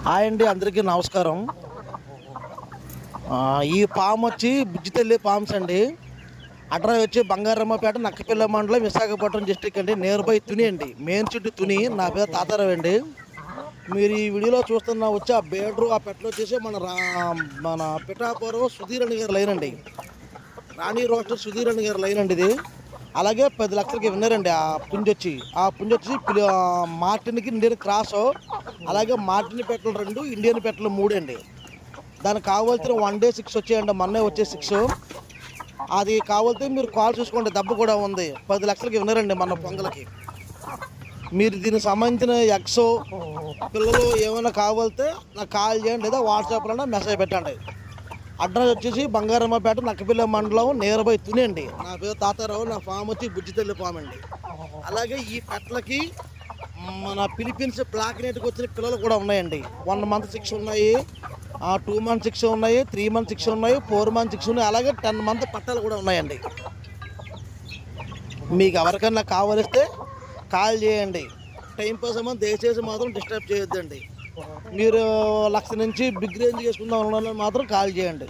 Hi అండి, అందరికీ నమస్కారం. ఈ ఫామ్ వచ్చి బుజ్జితల్లి ఫామ్స్ అండి. అడ్రస్ వచ్చి బంగారమ్మపేట, నక్కపిల్ల మండలం, విశాఖపట్నం డిస్టిక్ అండి. నియర్ బై తుని అండి, మెయిన్ చుట్టూ తుని. నా పేరు తాతారావు అండి. మీరు ఈ వీడియోలో చూస్తున్న వచ్చి ఆ బేడ్రు ఆ పెట్టలు వచ్చేసి మన పిఠాపురం సుధీర్ అని గారి లైన్ అండి. రాణి రోస్టర్ సుధీర్ అని గారి లైన్ అండి ఇది. అలాగే 10 లక్షలకి విన్నారండి. ఆ పుంజి వచ్చి మార్టిన్కి ఇండియన్ క్రాస్, అలాగే మార్టిన్ పెట్టలు 2, ఇండియన్ పెట్టలు 3 అండి. దానికి కావాల్సిన 1 డే 6 వచ్చాయండి. మొన్నే వచ్చే 6 అది కావాలితే మీరు కాల్ చూసుకోండి. దెబ్బ కూడా ఉంది. 10 లక్షలకి విన్నారండి మన పొంగలకి. మీరు దీనికి సంబంధించిన ఎగ్స్ పిల్లలు ఏమైనా కావాలితే నాకు కాల్ చేయండి, లేదా వాట్సాప్లో మెసేజ్ పెట్టండి. అడ్రస్ వచ్చేసి బంగారమ్మపేట, నక్కపిల్ల మండలం, నియర్ బై తుని అండి. నా పేరు తాతారావు. నా ఫామ్ వచ్చి బుజ్జితల్లి ఫామ్ అండి. అలాగే ఈ పెట్టలకి మన ఫిలిపీన్స్ బ్లాక్ నెట్కి వచ్చిన పిల్లలు కూడా ఉన్నాయండి. 1 మంత్ 6 ఉన్నాయి, 2 మంత్ 6 ఉన్నాయి, 3 మంత్ 6 ఉన్నాయి, 4 మంత్ 6 ఉన్నాయి, అలాగే 10 మంత్ పట్టాలు కూడా ఉన్నాయండి. మీకు ఎవరికైనా కావలిస్తే కాల్ చేయండి. టైం పాస్ ఏమో దయచేసి మాత్రం డిస్టర్బ్ చేయొద్దండి. మీరు 1 లక్ష నుంచి బిగ్ రేంజ్ చేసుకుందాం మాత్రం కాల్ చేయండి.